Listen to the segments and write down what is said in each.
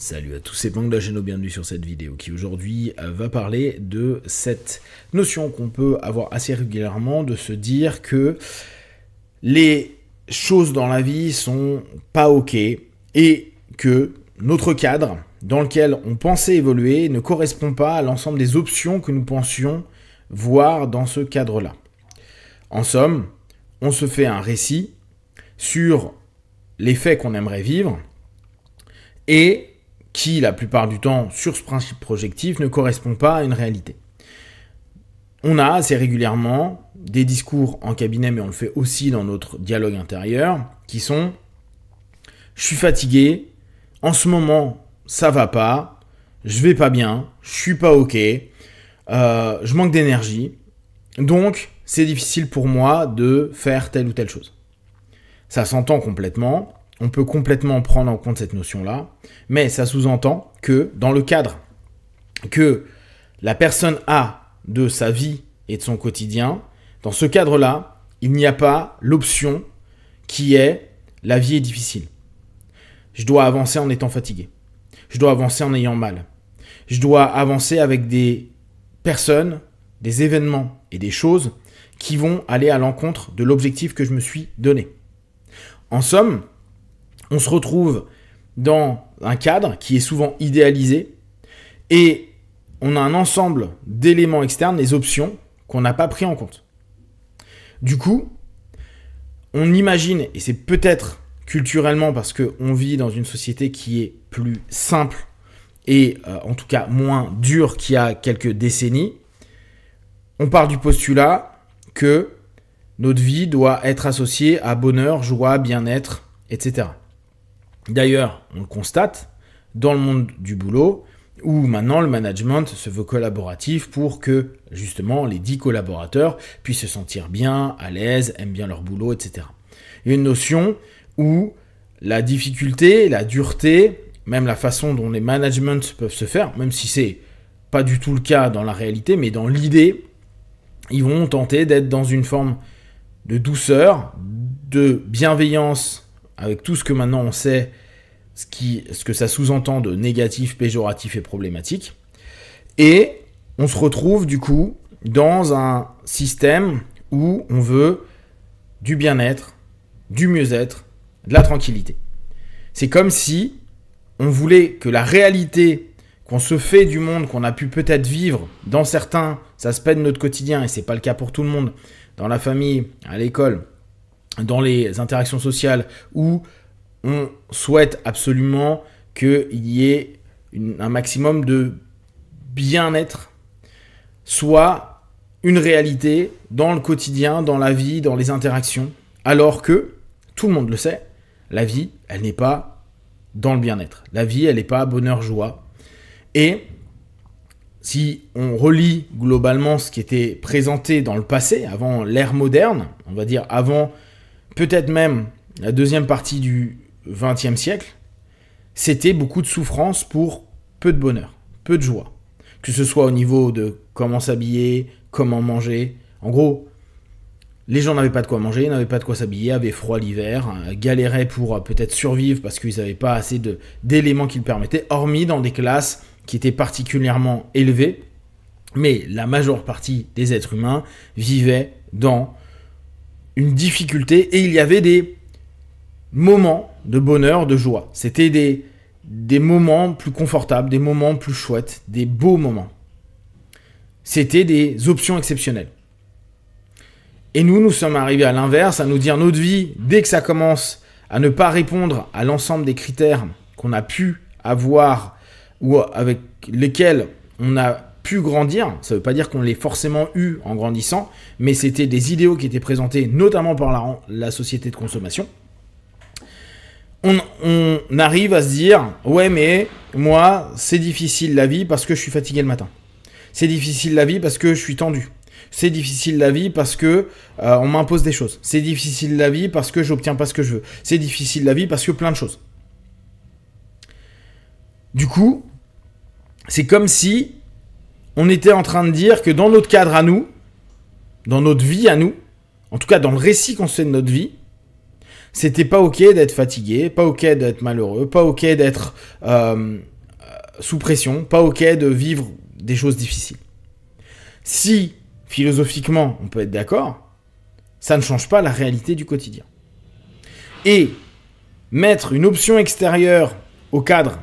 Salut à tous, c'est Bang Géno, bienvenue sur cette vidéo qui aujourd'hui va parler de cette notion qu'on peut avoir assez régulièrement, de se dire que les choses dans la vie sont pas ok et que notre cadre dans lequel on pensait évoluer ne correspond pas à l'ensemble des options que nous pensions voir dans ce cadre-là. En somme, on se fait un récit sur les faits qu'on aimerait vivre et qui, la plupart du temps, sur ce principe projectif, ne correspond pas à une réalité. On a assez régulièrement des discours en cabinet, mais on le fait aussi dans notre dialogue intérieur, qui sont « je suis fatigué, en ce moment, ça va pas, je vais pas bien, je suis pas ok, je manque d'énergie, donc c'est difficile pour moi de faire telle ou telle chose. » Ça s'entend complètement. On peut complètement prendre en compte cette notion-là, mais ça sous-entend que dans le cadre que la personne a de sa vie et de son quotidien, dans ce cadre-là, il n'y a pas l'option qui est « la vie est difficile ». Je dois avancer en étant fatigué. Je dois avancer en ayant mal. Je dois avancer avec des personnes, des événements et des choses qui vont aller à l'encontre de l'objectif que je me suis donné. En somme, on se retrouve dans un cadre qui est souvent idéalisé et on a un ensemble d'éléments externes, les options, qu'on n'a pas pris en compte. Du coup, on imagine, et c'est peut-être culturellement parce qu'on vit dans une société qui est plus simple et en tout cas moins dure qu'il y a quelques décennies, on part du postulat que notre vie doit être associée à bonheur, joie, bien-être, etc. D'ailleurs, on le constate dans le monde du boulot où maintenant le management se veut collaboratif pour que justement les 10 collaborateurs puissent se sentir bien, à l'aise, aiment bien leur boulot, etc. Il y a une notion où la difficulté, la dureté, même la façon dont les managements peuvent se faire, même si c'est pas du tout le cas dans la réalité, mais dans l'idée, ils vont tenter d'être dans une forme de douceur, de bienveillance, avec tout ce que maintenant on sait, ce que ça sous-entend de négatif, péjoratif et problématique. Et on se retrouve du coup dans un système où on veut du bien-être, du mieux-être, de la tranquillité. C'est comme si on voulait que la réalité qu'on se fait du monde, qu'on a pu peut-être vivre dans certains aspects de notre quotidien, et c'est pas le cas pour tout le monde, dans la famille, à l'école, dans les interactions sociales où on souhaite absolument qu'il y ait un maximum de bien-être, soit une réalité dans le quotidien, dans la vie, dans les interactions, alors que, tout le monde le sait, la vie, elle n'est pas dans le bien-être. La vie, elle n'est pas bonheur, joie. Et si on relie globalement ce qui était présenté dans le passé, avant l'ère moderne, on va dire avant peut-être même la deuxième partie du XXe siècle, c'était beaucoup de souffrance pour peu de bonheur, peu de joie. Que ce soit au niveau de comment s'habiller, comment manger. En gros, les gens n'avaient pas de quoi manger, n'avaient pas de quoi s'habiller, avaient froid l'hiver, galéraient pour peut-être survivre parce qu'ils n'avaient pas assez d'éléments qui le permettaient, hormis dans des classes qui étaient particulièrement élevées. Mais la majeure partie des êtres humains vivaient dans une difficulté et il y avait des moments de bonheur, de joie. C'était des moments plus confortables, des moments plus chouettes, des beaux moments. C'était des options exceptionnelles. Et nous sommes arrivés à l'inverse, à nous dire notre vie, dès que ça commence à ne pas répondre à l'ensemble des critères qu'on a pu avoir ou avec lesquels on a pu grandir, ça ne veut pas dire qu'on l'ait forcément eu en grandissant, mais c'était des idéaux qui étaient présentés notamment par la société de consommation. On arrive à se dire « Ouais, mais moi, c'est difficile la vie parce que je suis fatigué le matin. C'est difficile la vie parce que je suis tendu. C'est difficile la vie parce que on m'impose des choses. C'est difficile la vie parce que j'obtiens pas ce que je veux. C'est difficile la vie parce que plein de choses. » Du coup, c'est comme si on était en train de dire que dans notre cadre à nous, dans notre vie à nous, en tout cas dans le récit qu'on se fait de notre vie, C'était pas ok d'être fatigué, pas ok d'être malheureux, pas ok d'être sous pression, pas OK de vivre des choses difficiles. Si, philosophiquement, on peut être d'accord, ça ne change pas la réalité du quotidien. Et mettre une option extérieure au cadre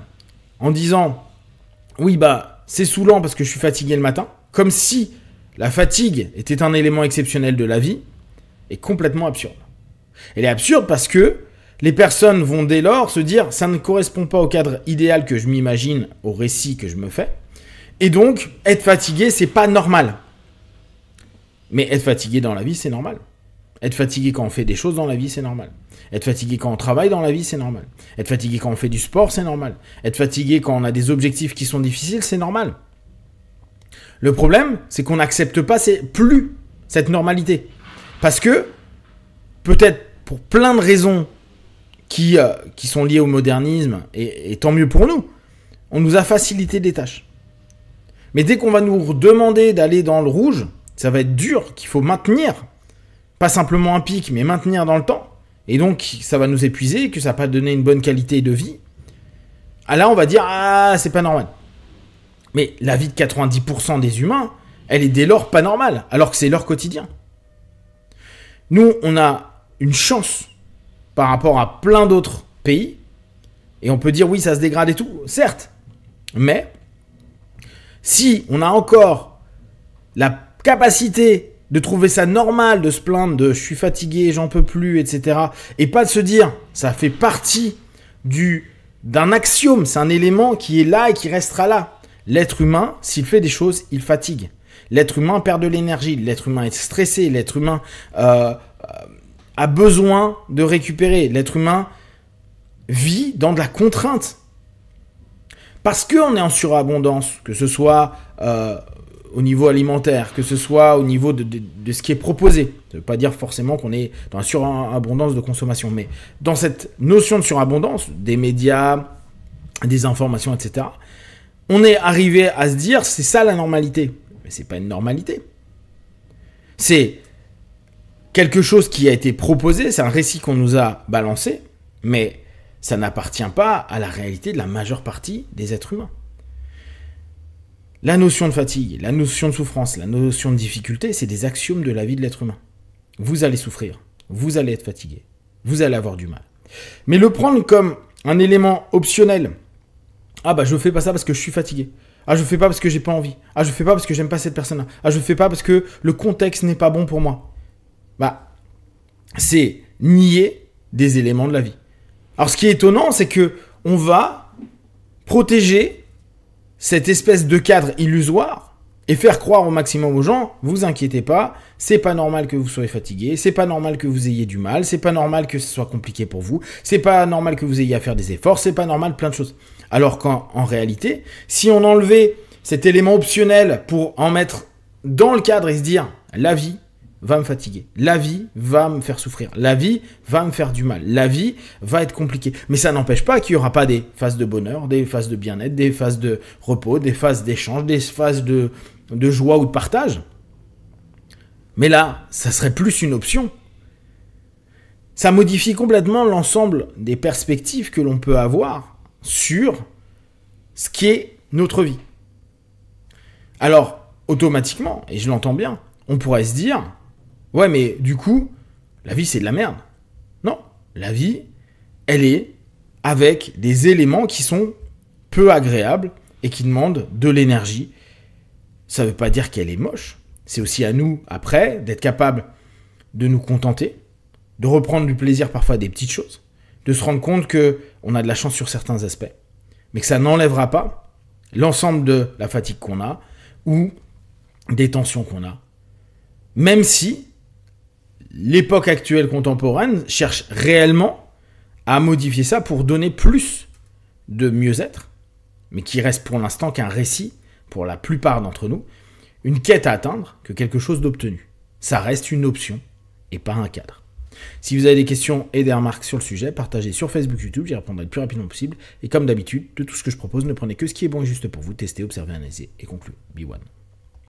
en disant « Oui, bah, c'est saoulant parce que je suis fatigué le matin », comme si la fatigue était un élément exceptionnel de la vie, est complètement absurde. Elle est absurde parce que les personnes vont dès lors se dire « Ça ne correspond pas au cadre idéal que je m'imagine, au récit que je me fais, et donc, être fatigué, c'est pas normal. » Mais être fatigué dans la vie, c'est normal. Être fatigué quand on fait des choses dans la vie, c'est normal. Être fatigué quand on travaille dans la vie, c'est normal. Être fatigué quand on fait du sport, c'est normal. Être fatigué quand on a des objectifs qui sont difficiles, c'est normal. Le problème, c'est qu'on n'accepte pas plus cette normalité. Parce que, peut-être pour plein de raisons qui sont liées au modernisme, et tant mieux pour nous, on nous a facilité des tâches. Mais dès qu'on va nous demander d'aller dans le rouge, ça va être dur, qu'il faut maintenir, pas simplement un pic, mais maintenir dans le temps, et donc ça va nous épuiser, que ça va pas donner une bonne qualité de vie, ah là on va dire « Ah, c'est pas normal ». Mais la vie de 90% des humains, elle est dès lors pas normale, alors que c'est leur quotidien. Nous, on a une chance par rapport à plein d'autres pays, et on peut dire « Oui, ça se dégrade et tout », certes, mais si on a encore la capacité de trouver ça normal, de se plaindre de « je suis fatigué, j'en peux plus », etc. Et pas de se dire « ça fait partie d'un axiome, c'est un élément qui est là et qui restera là ». L'être humain, s'il fait des choses, il fatigue. L'être humain perd de l'énergie, l'être humain est stressé, l'être humain a besoin de récupérer. L'être humain vit dans de la contrainte. Parce qu'on est en surabondance, que ce soit au niveau alimentaire, que ce soit au niveau de ce qui est proposé. Ça ne veut pas dire forcément qu'on est dans la surabondance de consommation, mais dans cette notion de surabondance, des médias, des informations, etc., on est arrivé à se dire, c'est ça la normalité. Mais c'est pas une normalité. C'est quelque chose qui a été proposé, c'est un récit qu'on nous a balancé, mais ça n'appartient pas à la réalité de la majeure partie des êtres humains. La notion de fatigue, la notion de souffrance, la notion de difficulté, c'est des axiomes de la vie de l'être humain. Vous allez souffrir, vous allez être fatigué, vous allez avoir du mal. Mais le prendre comme un élément optionnel, ah bah je fais pas ça parce que je suis fatigué. Ah je fais pas parce que j'ai pas envie. Ah je fais pas parce que j'aime pas cette personne-là. Ah je fais pas parce que le contexte n'est pas bon pour moi. Bah c'est nier des éléments de la vie. Alors ce qui est étonnant, c'est que on va protéger cette espèce de cadre illusoire et faire croire au maximum aux gens, vous inquiétez pas, c'est pas normal que vous soyez fatigué, c'est pas normal que vous ayez du mal, c'est pas normal que ce soit compliqué pour vous, c'est pas normal que vous ayez à faire des efforts, c'est pas normal plein de choses. Alors qu'en réalité, si on enlevait cet élément optionnel pour en mettre dans le cadre et se dire la vie va me fatiguer, la vie va me faire souffrir, la vie va me faire du mal, la vie va être compliquée. Mais ça n'empêche pas qu'il n'y aura pas des phases de bonheur, des phases de bien-être, des phases de repos, des phases d'échange, des phases de joie ou de partage. Mais là, ça serait plus une option. Ça modifie complètement l'ensemble des perspectives que l'on peut avoir sur ce qui est notre vie. Alors, automatiquement, et je l'entends bien, on pourrait se dire « Ouais, mais du coup, la vie, c'est de la merde. » Non, la vie, elle est avec des éléments qui sont peu agréables et qui demandent de l'énergie. Ça ne veut pas dire qu'elle est moche. C'est aussi à nous, après, d'être capable de nous contenter, de reprendre du plaisir parfois à des petites choses, de se rendre compte qu'on a de la chance sur certains aspects, mais que ça n'enlèvera pas l'ensemble de la fatigue qu'on a ou des tensions qu'on a. Même si l'époque actuelle contemporaine cherche réellement à modifier ça pour donner plus de mieux-être, mais qui reste pour l'instant qu'un récit, pour la plupart d'entre nous, une quête à atteindre que quelque chose d'obtenu. Ça reste une option et pas un cadre. Si vous avez des questions et des remarques sur le sujet, partagez sur Facebook, YouTube, j'y répondrai le plus rapidement possible. Et comme d'habitude, de tout ce que je propose, ne prenez que ce qui est bon et juste pour vous, testez, observez, analysez et concluez. Be one.